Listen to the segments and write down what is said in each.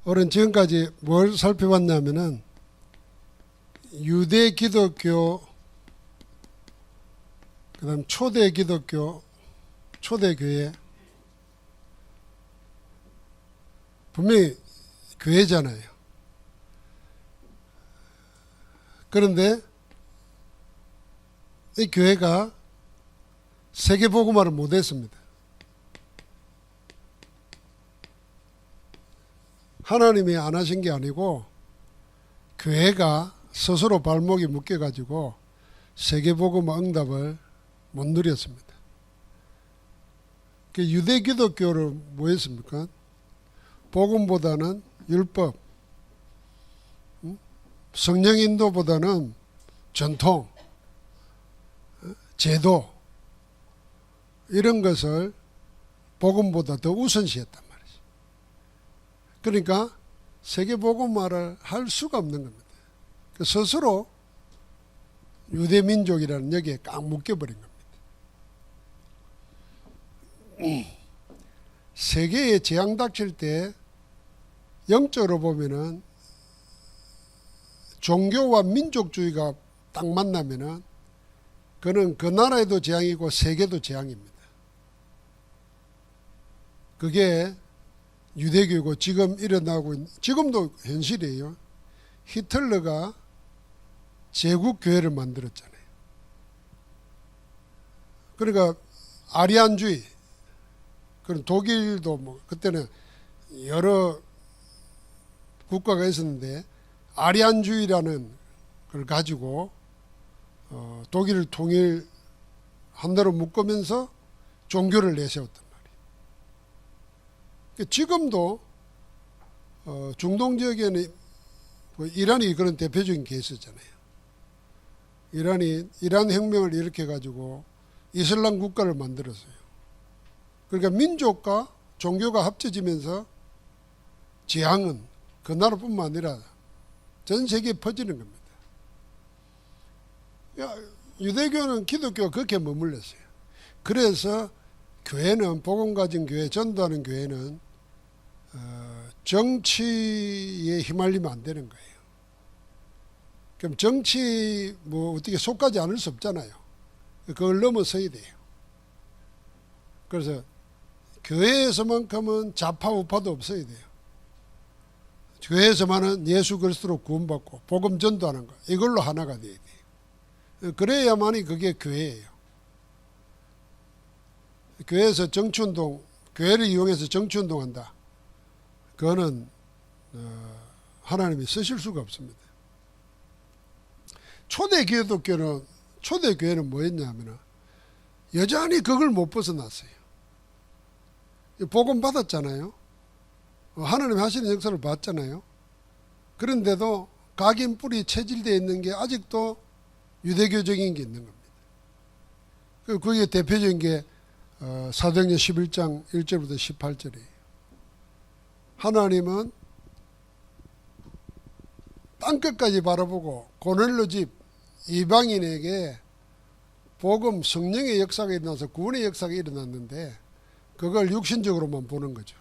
오늘 지금까지 뭘 살펴봤냐면은 유대 기독교, 그 다음 초대 기독교, 초대 교회, 분명히 교회잖아요. 그런데 이 교회가 세계복음화를 못했습니다. 하나님이 안 하신 게 아니고 교회가 스스로 발목이 묶여가지고 세계복음화 응답을 못 누렸습니다. 유대 기독교를 뭐 했습니까? 복음보다는 율법, 성령 인도보다는 전통, 제도 이런 것을 복음보다 더 우선시했단 말이죠. 그러니까 세계복음화를 할 수가 없는 겁니다. 스스로 유대민족이라는 여기에 꽉 묶여버린 겁니다. 세계에 재앙 닥칠 때 영적으로 보면은 종교와 민족주의가 딱 만나면은 그는 그 나라에도 재앙이고 세계도 재앙입니다. 그게 유대교고 지금 일어나고 있는, 지금도 현실이에요. 히틀러가 제국교회를 만들었잖아요. 그러니까 아리안주의, 그런 독일도 뭐 그때는 여러 국가가 있었는데 아리안주의라는 걸 가지고 독일을 통일한다로 묶으면서 종교를 내세웠단 말이에요. 지금도 중동 지역에는 이란이 그런 대표적인 케이스잖아요. 이란 혁명을 일으켜 가지고 이슬람 국가를 만들었어요. 그러니까 민족과 종교가 합쳐지면서 재앙은 그 나라뿐만 아니라 전 세계에 퍼지는 겁니다. 유대교는 기독교가 그렇게 머물렀어요. 그래서 교회는, 복음 가진 교회, 전도하는 교회는 정치에 휘말리면 안 되는 거예요. 그럼 정치 뭐 어떻게 속하지 않을 수 없잖아요. 그걸 넘어서야 돼요. 그래서 교회에서만큼은 좌파 우파도 없어야 돼요. 교회에서만은 예수 그리스도로 구원받고 복음 전도하는 거, 이걸로 하나가 돼야 돼요. 그래야만이 그게 교회예요. 교회에서 정치운동, 교회를 이용해서 정치운동한다. 그거는 하나님이 쓰실 수가 없습니다. 초대 교회는 뭐였냐면 여전히 그걸 못 벗어났어요. 복음 받았잖아요. 하나님이 하시는 역사를 봤잖아요. 그런데도 각인 뿌리 체질되어 있는 게 아직도 유대교적인 게 있는 겁니다. 그게 대표적인 게 사도행전 11장 1절부터 18절이에요. 하나님은 땅끝까지 바라보고 고넬료 집 이방인에게 복음 성령의 역사가 일어나서 구원의 역사가 일어났는데 그걸 육신적으로만 보는 거죠.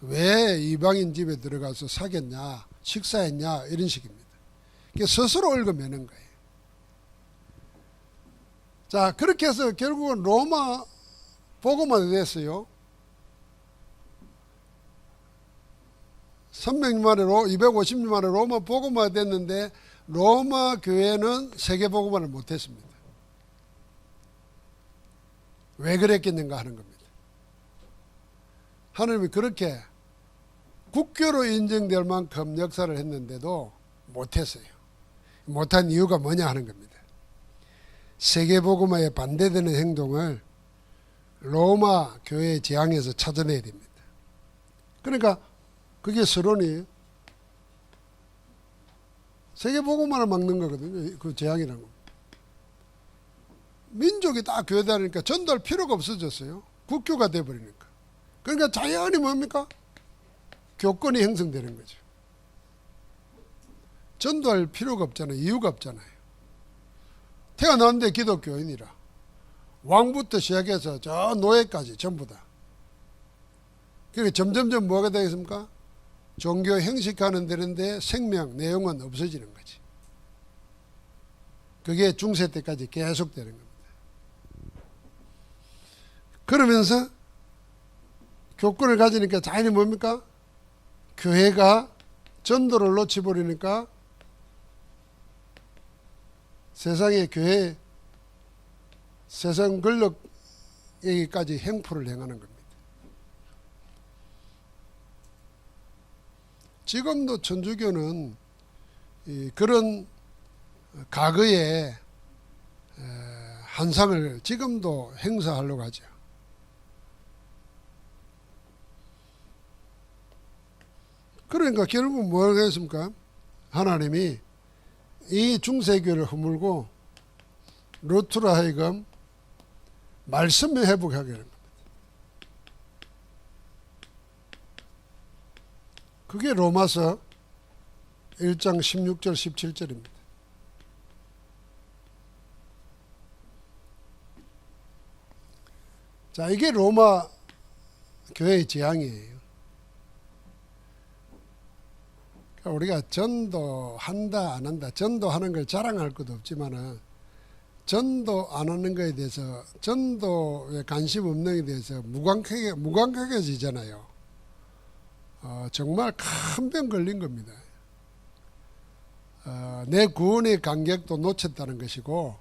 왜 이방인 집에 들어가서 사귀었냐, 식사했냐, 이런 식입니다. 스스로 얽어매는 거예요. 자, 그렇게 해서 결국은 로마 복음화가 됐어요. 300년 만에 250년 만에 로마 복음화가 됐는데 로마 교회는 세계 복음화를 못했습니다. 왜 그랬겠는가 하는 겁니다. 하나님이 그렇게 국교로 인정될 만큼 역사를 했는데도 못했어요. 못한 이유가 뭐냐 하는 겁니다. 세계복음화에 반대되는 행동을 로마 교회의 재앙에서 찾아내야 됩니다. 그러니까 그게 서론이에요. 세계복음화를 막는 거거든요. 그 재앙이라는 거. 민족이 다 교회 다니니까 전도할 필요가 없어졌어요. 국교가 돼버리니까. 그러니까 자연히 뭡니까? 교권이 형성되는 거죠. 전도할 필요가 없잖아요. 이유가 없잖아요. 태어났는데 기독교인이라. 왕부터 시작해서 저 노예까지 전부 다. 그러니까 점점점 뭐가 되겠습니까? 종교 형식화는 되는데 생명, 내용은 없어지는 거지. 그게 중세 때까지 계속되는 겁니다. 그러면서 교권을 가지니까 자연히 뭡니까? 교회가 전도를 놓쳐버리니까 세상의 교회, 세상 권력에게까지 행포를 행하는 겁니다. 지금도 천주교는 그런 과거의 한상을 지금도 행사하려고 하죠. 그러니까 결국 뭐라고 했습니까? 하나님이 이 중세교를 허물고 루트로 하여금 말씀을 회복하게 하는 겁니다. 그게 로마서 1장 16절 17절입니다. 자, 이게 로마 교회의 재앙이에요. 그러니까 우리가 전도한다 안 한다, 전도하는 걸 자랑할 것도 없지만은 전도 안 하는 것에 대해서, 전도에 관심 없는 것에 대해서 무감각해지잖아요. 정말 큰 병 걸린 겁니다. 내 구원의 간격도 놓쳤다는 것이고,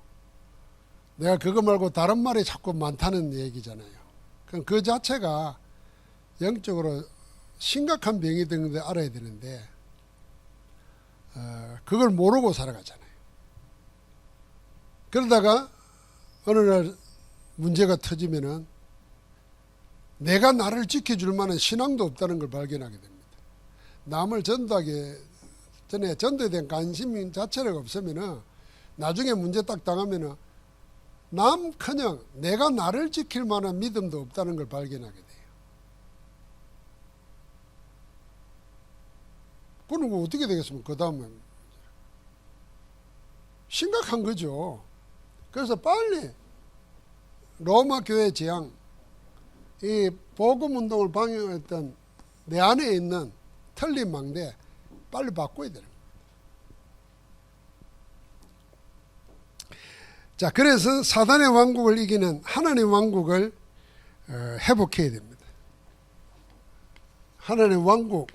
내가 그거 말고 다른 말이 자꾸 많다는 얘기잖아요. 그럼 그 자체가 영적으로 심각한 병이 된 걸 알아야 되는데, 그걸 모르고 살아가잖아요. 그러다가 어느 날 문제가 터지면은 내가 나를 지켜줄 만한 신앙도 없다는 걸 발견하게 됩니다. 남을 전도하기 전에 전도에 대한 관심 자체가 없으면은 나중에 문제 딱 당하면은 남커녕 내가 나를 지킬 만한 믿음도 없다는 걸 발견하게 돼요. 그럼 어떻게 되겠습니까? 그 다음에 심각한 거죠. 그래서 빨리 로마 교회 재앙, 이 복음 운동을 방해했던 내 안에 있는 틀린 망대 빨리 바꿔야 되는 거예요. 자, 그래서 사단의 왕국을 이기는 하나님의 왕국을 회복해야 됩니다. 하나님의 왕국,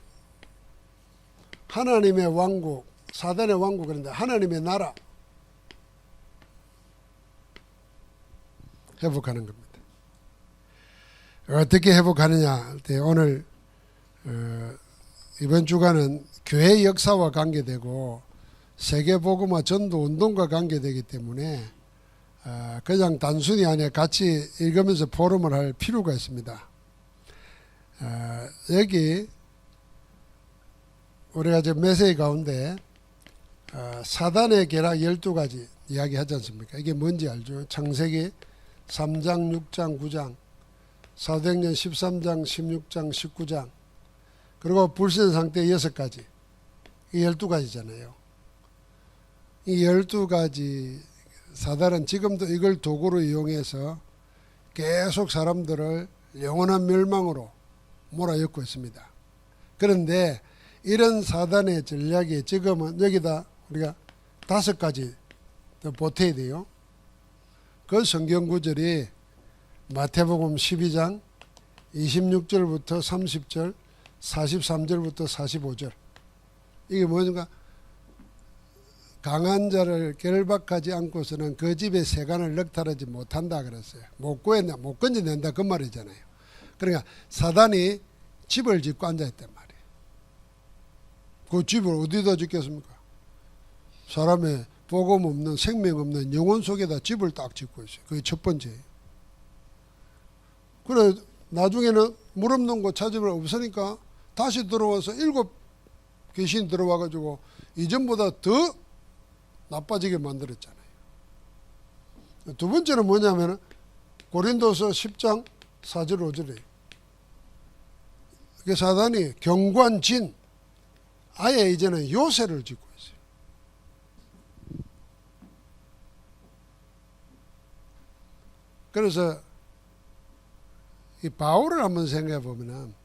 하나님의 왕국, 사단의 왕국, 그런데 하나님의 나라 회복하는 겁니다. 어떻게 회복하느냐 할 때 오늘 이번 주간은 교회 역사와 관계되고 세계복음화 전도 운동과 관계되기 때문에 그냥 단순히 안에 같이 읽으면서 포럼을 할 필요가 있습니다. 여기 우리가 지금 메시지 가운데 사단의 계략 12가지 이야기하지 않습니까? 이게 뭔지 알죠? 창세기 3장, 6장, 9장, 사도행전 13장, 16장, 19장, 그리고 불신 상태 6가지, 이 12가지잖아요. 이 12가지 사단은 지금도 이걸 도구로 이용해서 계속 사람들을 영원한 멸망으로 몰아넣고 있습니다. 그런데 이런 사단의 전략이 지금은 여기다 우리가 5가지 더 보태야 돼요. 그 성경 구절이 마태복음 12장 26절부터 30절, 43절부터 45절. 이게 뭐인가? 강한 자를 결박하지 않고서는 그 집의 세간을 넉탈하지 못한다 그랬어요. 못 건져낸다 그 말이잖아요. 그러니까 사단이 집을 짓고 앉아있단 말이에요. 그 집을 어디다 짓겠습니까? 사람의 복음 없는, 생명 없는 영혼 속에다 집을 딱 짓고 있어요. 그게 첫 번째예요. 그래 나중에는 물 없는 곳 찾으면 없으니까 다시 들어와서 7 귀신 들어와가지고 이전보다 더 나빠지게 만들었잖아요. 두 번째는 뭐냐면 고린도서 10장 4절 5절이에요. 그 사단이 경관진, 아예 이제는 요새를 짓고 있어요. 그래서 이 바울을 한번 생각해 보면은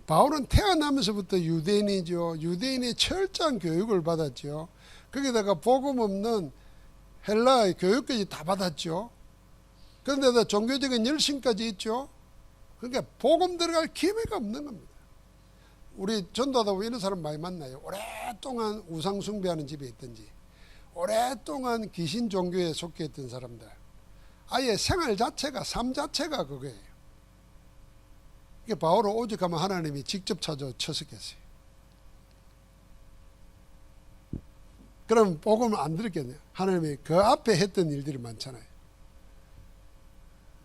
바울은 태어나면서부터 유대인이죠. 유대인의 철저한 교육을 받았죠. 거기다가 복음 없는 헬라의 교육까지 다 받았죠. 그런데도 종교적인 열심까지 있죠. 그러니까 복음 들어갈 기회가 없는 겁니다. 우리 전도하다 보면 이런 사람 많이 만나요. 오랫동안 우상 숭배하는 집에 있든지 오랫동안 귀신 종교에 속해 있던 사람들, 아예 생활 자체가, 삶 자체가 그거예요. 이게 바울은 오직 하면 하나님이 직접 찾아 쳤었겠어요. 그럼 복음을 안 들었겠네요. 하나님이 그 앞에 했던 일들이 많잖아요.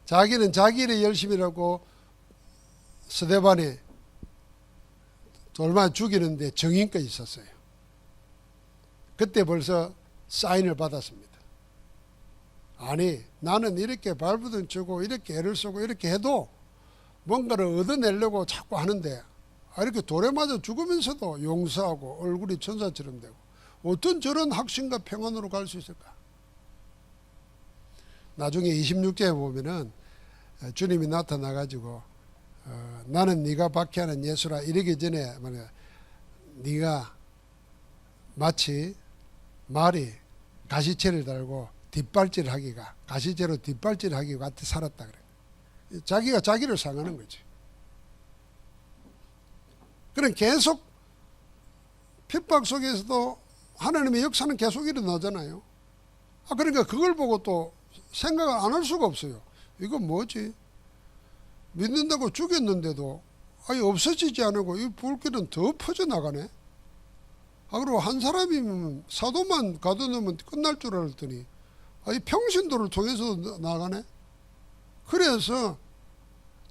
자기는 자기 일에 열심히라고 스데반에 돌만 죽이는데 정인까지 있었어요. 그때 벌써 사인을 받았습니다. 아니, 나는 이렇게 발부둥 치고 이렇게 애를 쓰고 이렇게 해도 뭔가를 얻어내려고 자꾸 하는데 이렇게 돌에 맞아 죽으면서도 용서하고 얼굴이 천사처럼 되고 어떤 저런 확신과 평안으로 갈 수 있을까? 나중에 26절에 보면은 주님이 나타나가지고 나는 네가 박해하는 예수라 이러기 전에 네가 마치 말이 가시채를 달고 뒷발질 하기가 가시채로 뒷발질 하기가 같이 살았다 그래. 자기가 자기를 상하는 거지. 그럼 계속 핍박 속에서도 하나님의 역사는 계속 일어나잖아요. 그러니까 그걸 보고 또 생각을 안 할 수가 없어요. 이건 뭐지? 믿는다고 죽였는데도 아예 없어지지 않고 이 불길은 더 퍼져나가네. 그리고 한 사람이면 사도만 가둬놓으면 끝날 줄 알았더니 이 평신도를 통해서 나가네. 그래서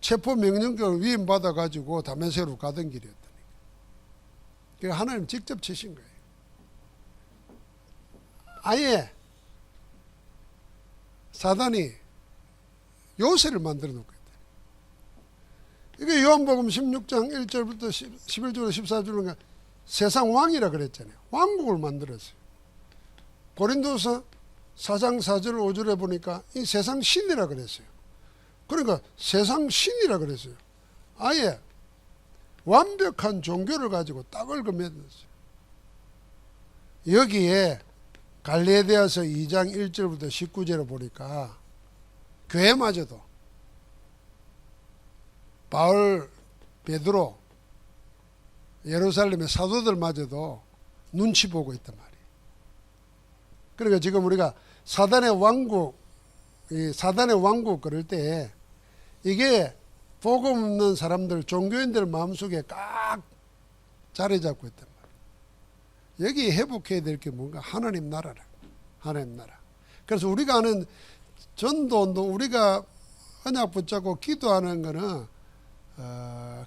체포 명령을 위임받아 가지고 다메섹으로 가던 길이었다니. 그러니까 하나님 직접 치신 거예요. 아예 사단이 요새를 만들어 놓고 있다. 이게 요한복음 16장 1절부터 11절 14절인가 세상 왕이라 그랬잖아요. 왕국을 만들었어요. 고린도서 4장 4절 5절에 보니까 이 세상 신이라 그랬어요. 그러니까 세상 신이라 그랬어요. 아예 완벽한 종교를 가지고 딱을 맺었어요. 여기에 갈레디아서 2장 1절부터 19절을 보니까 교회마저도 바울, 베드로, 예루살렘의 사도들마저도 눈치 보고 있단 말이에요. 그러니까 지금 우리가 사단의 왕국 그럴 때 이게 복음 없는 사람들, 종교인들 마음속에 꽉 자리 잡고 있단 말이에요. 여기 회복해야 될 게 뭔가 하나님 나라라. 하나님 나라. 그래서 우리가 하는 전도운동, 우리가 언약 붙잡고 기도하는 거는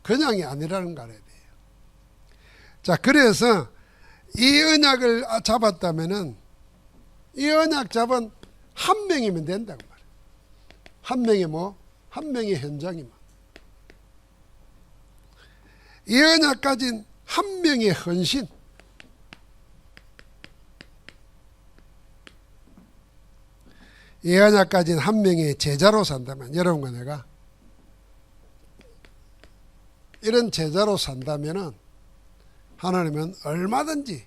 그냥이 아니라는 거 알아야 돼요. 자, 그래서 이 언약을 잡았다면은 이 언약 잡은 한 명이면 된다고 말이에요. 한 명이 뭐? 한 명의 현장이면. 이 언약 가진 한 명의 헌신. 이 언약 가진 한 명의 제자로 산다면, 여러분과 내가 이런 제자로 산다면은 하나님은 얼마든지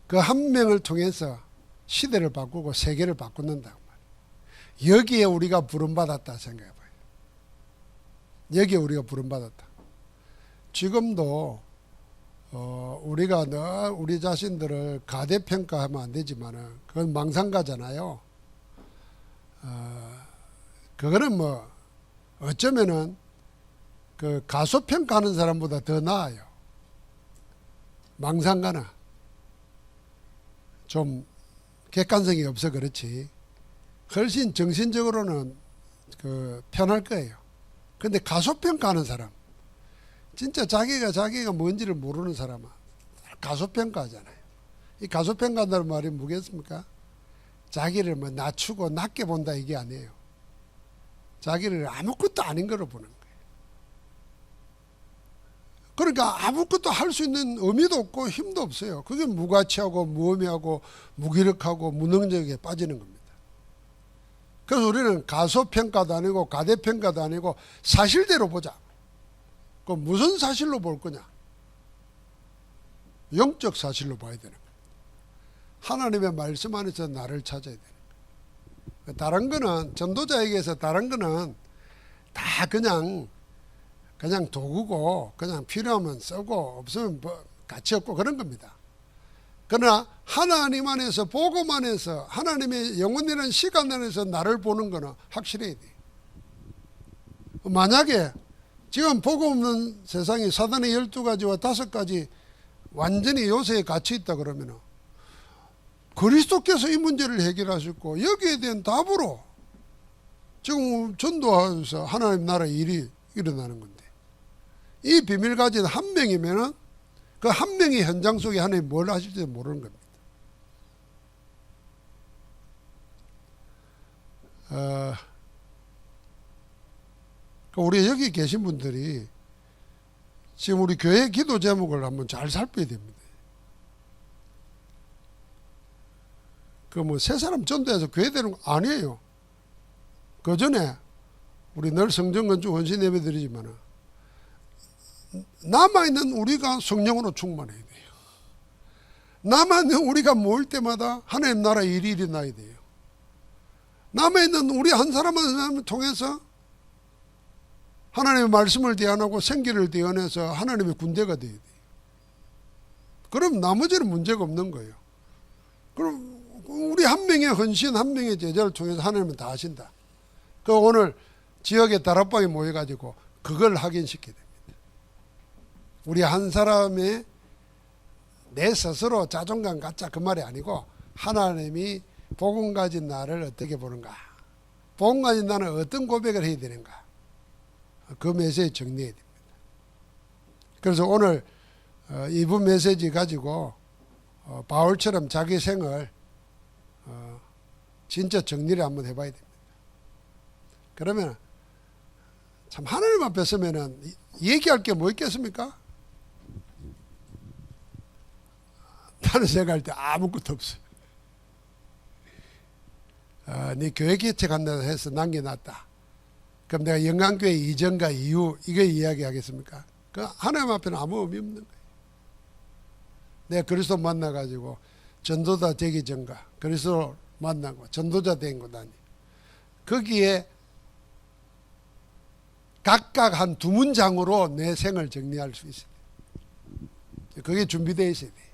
그 한 명을 통해서 시대를 바꾸고 세계를 바꾼다고 말이에요. 여기에 우리가 부름받았다 생각해 봐요. 여기에 우리가 부름받았다. 지금도 우리가 늘 우리 자신들을 가대평가하면 안 되지만은 그건 망상가잖아요. 그거는 뭐 어쩌면은 그 가소평가하는 사람보다 더 나아요. 망상가는 좀 객관성이 없어 그렇지 훨씬 정신적으로는 그 편할 거예요. 근데 가소평가하는 사람, 진짜 자기가 뭔지를 모르는 사람은 가소평가하잖아요. 이 가소평가한다는 말이 뭐겠습니까? 자기를 뭐 낮추고 낮게 본다 이게 아니에요. 자기를 아무것도 아닌 거로 보는 거예요. 그러니까 아무것도 할 수 있는 의미도 없고 힘도 없어요. 그게 무가치하고 무의미하고 무기력하고 무능력에 빠지는 겁니다. 그래서 우리는 가소평가도 아니고 가대평가도 아니고 사실대로 보자. 그 무슨 사실로 볼 거냐? 영적 사실로 봐야 되는 거예요. 하나님의 말씀 안에서 나를 찾아야 되는 거예요. 다른 거는 전도자에게서 다른 거는 다 그냥 도구고 그냥 필요하면 쓰고 없으면 뭐 가치 없고 그런 겁니다. 그러나 하나님 안에서 복음 안에서 하나님의 영원이라는 시간 안에서 나를 보는 거는 확실해야 돼요. 만약에 지금 복음 없는 세상이 사단의 12가지와 5가지 완전히 요새에 갇혀 있다 그러면 그리스도께서 이 문제를 해결하셨고 여기에 대한 답으로 지금 전도하면서 하나님 나라의 일이 일어나는 건데 이 비밀 가진 한 명이면은 그 한 명의 현장 속에 하나님 뭘 하실지 모르는 겁니다. 우리 여기 계신 분들이 지금 우리 교회 기도 제목을 한번 잘 살펴야 됩니다. 그 뭐 세 사람 전도해서 교회 되는 거 아니에요. 그 전에 우리 늘 성전 건축 원신 예배 드리지만은 남아있는 우리가 성령으로 충만해야 돼요. 남아있는 우리가 모일 때마다 하나님 나라 일이 일어나야 돼요. 남아있는 우리 한 사람 한 사람을 통해서 하나님의 말씀을 대안하고 생기를 대안해서 하나님의 군대가 돼야 돼요. 그럼 나머지는 문제가 없는 거예요. 그럼 우리 한 명의 헌신, 한 명의 제자를 통해서 하나님은 다 하신다. 그 오늘 지역의 다락방에 모여가지고 그걸 확인시켜야 됩니다. 우리 한 사람의 내 스스로 자존감 갖자 그 말이 아니고 하나님이 복음 가진 나를 어떻게 보는가, 복음 가진 나는 어떤 고백을 해야 되는가, 그 메시지 정리해야 됩니다. 그래서 오늘 이분 메시지 가지고 바울처럼 자기 생을 진짜 정리를 한번 해봐야 됩니다. 그러면 참 하나님 앞에 서면은 얘기할 게 뭐 있겠습니까? 나는 생각할 때 아무것도 없어요. 네 교회 개척한다고 해서 남겨놨다. 그럼 내가 영광교회 이전과 이후 이거 이야기하겠습니까? 그 하나님 앞에는 아무 의미 없는 거예요. 내가 그리스도 만나가지고 전도자 되기 전과 그리스도 만나고 전도자 된 거 아니. 거기에 각각 한 두 문장으로 내 생을 정리할 수 있어요. 그게 준비되어 있어야 돼요.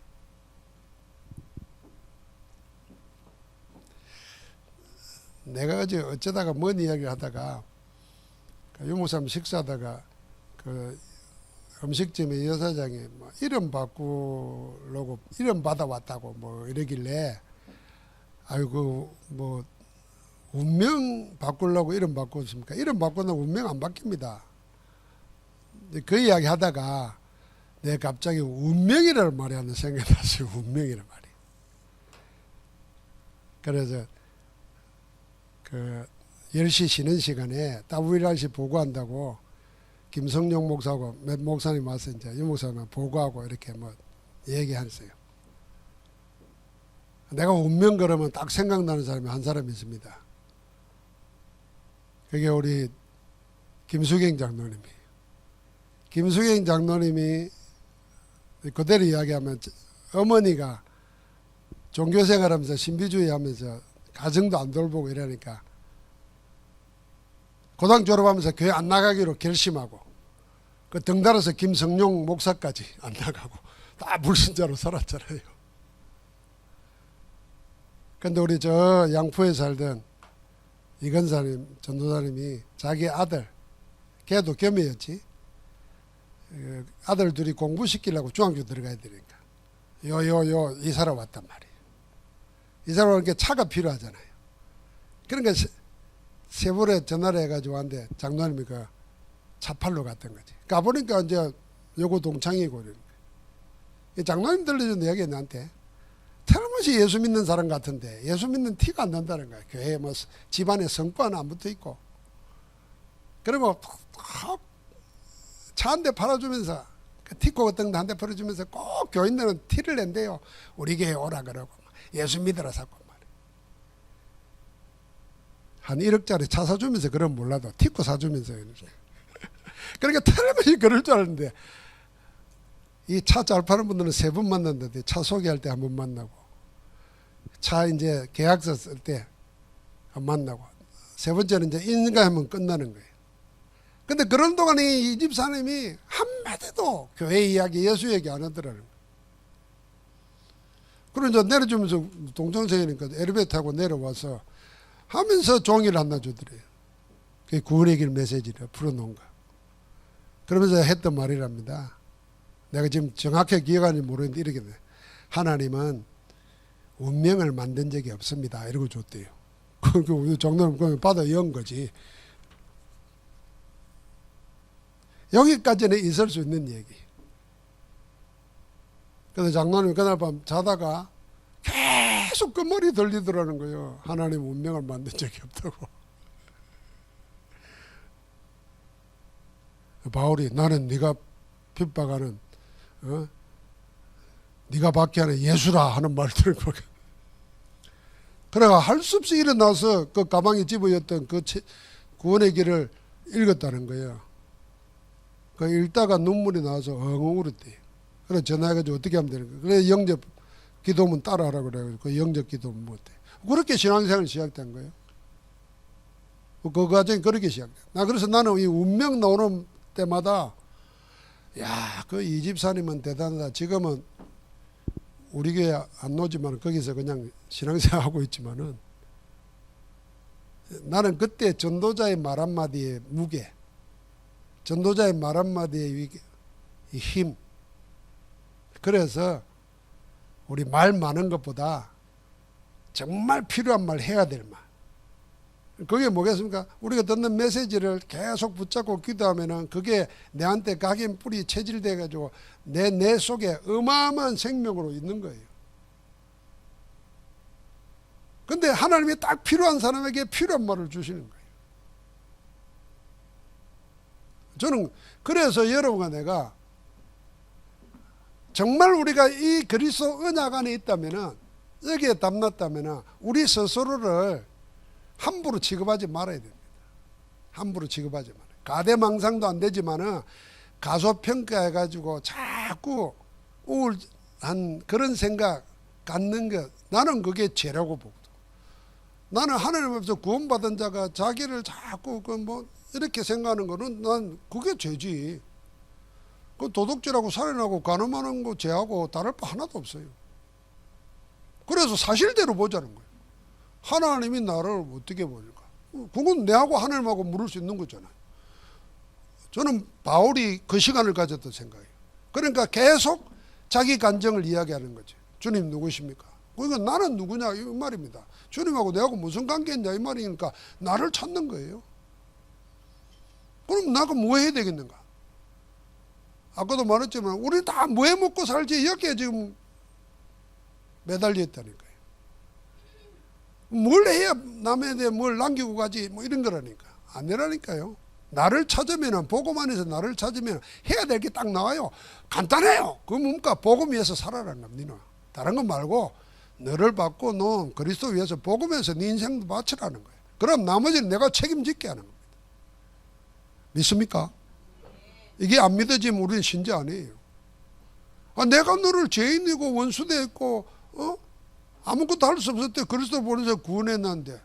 내가 어제 어쩌다가 뭔 이야기를 하다가 유목사님 식사하다가 그 음식점의 여사장이 뭐 이름 바꾸려고 이름 받아왔다고 뭐 이러길래 아이고 뭐 운명 바꾸려고 이름 바꿨습니까? 이름 바꾸면 운명 안 바뀝니다. 그 이야기 하다가 내가 갑자기 운명이라는 말이 하나 생각났어요. 운명이라는 말이. 그래서 그 10시 쉬는 시간에 WRC 보고한다고 김성용 목사하고 몇 목사님 와서 이제 유 목사님 보고하고 이렇게 뭐 얘기했어요. 내가 운명 그러면 딱 생각나는 사람이 한 사람이 있습니다. 그게 우리 김수경 장로님이에요. 김수경 장로님이 그대로 이야기하면 어머니가 종교생활 하면서 신비주의 하면서 가정도 안 돌보고 이러니까 고등학교 졸업하면서 교회 안 나가기로 결심하고 그 덩달아서 김성용 목사까지 안 나가고 다 불신자로 살았잖아요. 근데 우리 저 양포에 살던 이건사님 전도사님이 자기 아들, 걔도 겸이었지, 아들 둘이 공부시키려고 중학교 들어가야 되니까 이사를 왔단 말이에요. 이사를 오니까 차가 필요하잖아요. 그러니까 세월에 전화를 해가지고 왔는데 장로님이 그 차팔로 갔던 거지. 가보니까 이제 요거 동창이고 이러니까. 장로님 들려준 이야기 나한테 틀림없이 예수 믿는 사람 같은데 예수 믿는 티가 안 난다는 거야. 교회에 뭐 집안에 성과 하나 안 붙어 있고. 그리고 차 한 대 팔아주면서 티코 같은 거 한 대 팔아주면서 꼭 교인들은 티를 낸대요. 우리 교회 오라 그러고 예수 믿으라 사고 말이야. 한 1억짜리 차 사주면서 그럼 몰라도 티코 사주면서 이러지. 그러니까 텔레비전이 그럴 줄 알았는데 이 차 잘 파는 분들은 3번 만난다대. 차 소개할 때 1번 만나고 차 이제 계약서 쓸 때 만나고 3번째는 이제 인가하면 끝나는 거예요. 근데 그런 동안에 이 집사님이 한마디도 교회 이야기, 예수 얘기 안 하더라는 거예요. 그리고 이제 내려주면서 동정생이니까 엘리베이터 타고 내려와서 하면서 종이를 하나 주더래요. 그게 구원의 길 메시지를 풀어놓은 거. 그러면서 했던 말이랍니다. 내가 지금 정확하게 기억하는지 모르겠는데 이렇게 돼. 하나님은 운명을 만든 적이 없습니다. 이러고 줬대요. 그 정도는 받아 연 거지. 여기까지는 있을 수 있는 얘기. 그래서 장로님이 그날 밤 자다가 계속 그 말이 들리더라는 거예요. 하나님 운명을 만든 적이 없다고. 바울이 나는 네가 핍박하는 네가 받게 하는 예수라 하는 말 들고 그래가 할 수 없이 일어나서 그 가방에 집어였던 그 구원의 길을 읽었다는 거예요. 그 읽다가 눈물이 나와서 엉엉 울었대요. 그래서 전화해가지고 어떻게 하면 되는 거예요. 그래 영접 기도문 따라하라 그래가지고 그 영접 기도문 못해. 그렇게 신앙생활이 시작된 거예요. 그 과정이 그렇게 시작돼. 나 그래서 나는 이 운명 나오는 때마다 야, 그 이 집사님은 대단하다. 지금은 우리 교회 안 오지만 거기서 그냥 신앙생활 하고 있지만은 나는 그때 전도자의 말 한마디의 무게, 전도자의 말 한마디의 이 힘. 그래서 우리 말 많은 것보다 정말 필요한 말 해야 될 말. 그게 뭐겠습니까? 우리가 듣는 메시지를 계속 붙잡고 기도하면은 그게 내한테 각인 뿌리 체질돼 가지고 내 속에 어마어마한 생명으로 있는 거예요. 근데 하나님이 딱 필요한 사람에게 필요한 말을 주시는 거예요. 저는 그래서 여러분과 내가 정말 우리가 이 그리스도 언약 안에 있다면은, 여기에 담났다면은 우리 스스로를 함부로 취급하지 말아야 됩니다. 함부로 취급하지 말아요. 가대망상도 안 되지만은 가소평가해가지고 자꾸 우울한 그런 생각 갖는 것, 나는 그게 죄라고 보거든. 나는 하나님 앞에서 구원받은 자가 자기를 자꾸 이렇게 생각하는 거는 난 그게 죄지. 그 도둑질하고 살인하고 간음하는 거 죄하고 다를 바 하나도 없어요. 그래서 사실대로 보자는 거예요. 하나님이 나를 어떻게 보니까 그건 내하고 하나님하고 물을 수 있는 거잖아요. 저는 바울이 그 시간을 가졌던 생각이에요. 그러니까 계속 자기 감정을 이야기하는 거지. 주님 누구십니까? 그러니까 나는 누구냐 이 말입니다. 주님하고 내하고 무슨 관계있냐 이 말이니까 나를 찾는 거예요. 그럼 나가 뭐 해야 되겠는가? 아까도 말했지만 우리 다 뭐 해 먹고 살지 여기에 지금 매달려 있다니까요. 뭘 해야 남에 대해 뭘 남기고 가지 뭐 이런 거라니까. 아니라니까요. 나를 찾으면 복음 안에서 나를 찾으면 해야 될 게 딱 나와요. 간단해요. 그건 뭡니까? 복음 위해서 살아라는 겁니다. 다른 거 말고 너를 받고 너 그리스도 위해서 복음에서 네 인생도 바치라는 거예요. 그럼 나머지는 내가 책임질게 하는 겁니다. 믿습니까? 이게 안 믿어지면 우리는 신자 아니에요. 내가 너를 죄인이고 원수되었고 아무것도 할 수 없을 때 그리스도 보내서 구원했는데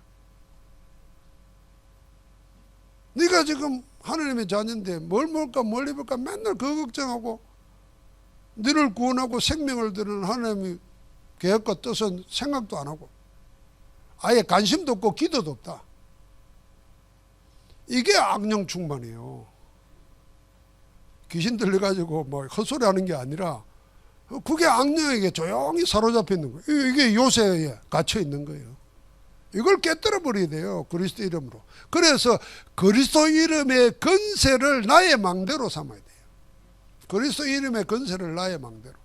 네가 지금 하나님의 자녀인데 뭘 먹을까 뭘 입을까 맨날 그거 걱정하고 너를 구원하고 생명을 드리는 하나님의 계획과 뜻은 생각도 안 하고 아예 관심도 없고 기도도 없다. 이게 악령 충만이에요. 귀신 들려가지고 뭐 헛소리 하는 게 아니라 그게 악령에게 조용히 사로잡혀 있는 거예요. 이게 요새에 갇혀 있는 거예요. 이걸 깨뜨려 버려야 돼요. 그리스도 이름으로. 그래서 그리스도 이름의 건세를 나의 망대로 삼아야 돼요. 그리스도 이름의 건세를 나의 망대로.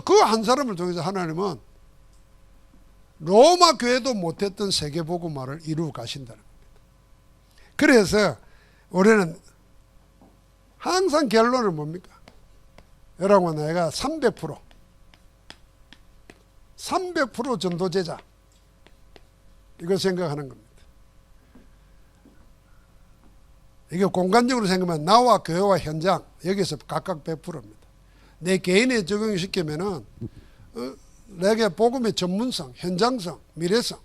그 한 사람을 통해서 하나님은 로마 교회도 못했던 세계복음화를 이루어 가신다는 겁니다. 그래서 우리는 항상 결론은 뭡니까? 여러분 내가 300% 전도제자 이걸 생각하는 겁니다. 이게 공간적으로 생각하면 나와 교회와 현장 여기서 각각 100%입니다. 내 개인에 적용시키면은 내게 복음의 전문성, 현장성, 미래성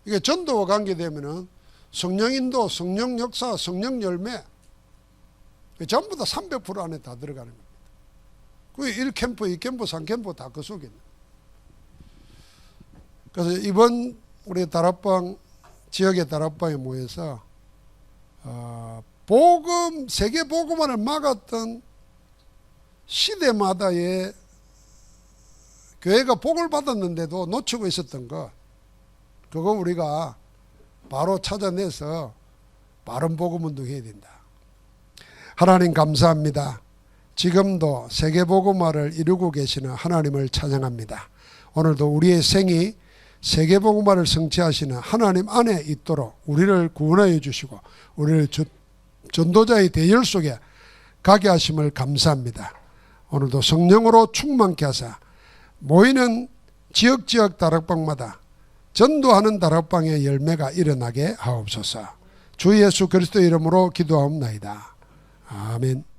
이게 전도와 관계되면은 성령 인도, 성령 역사, 성령 열매 전부 다 300% 안에 다 들어가는 겁니다. 그 1캠프, 2캠프, 3캠프 다 그 속에 있는. 그래서 이번 우리 다락방 지역의 다락방에 모여서 복음 세계 복음화를 막았던 시대마다의 교회가 복을 받았는데도 놓치고 있었던 것 그거 우리가 바로 찾아내서 바른 복음 운동해야 된다. 하나님 감사합니다. 지금도 세계 복음화를 이루고 계시는 하나님을 찬양합니다. 오늘도 우리의 생이 세계 복음화를 성취하시는 하나님 안에 있도록 우리를 구원하여 주시고 우리를 전도자의 대열 속에 가게 하심을 감사합니다. 오늘도 성령으로 충만케 하사 모이는 지역 다락방마다 전도하는 다락방의 열매가 일어나게 하옵소서. 주 예수 그리스도 이름으로 기도하옵나이다. 아멘.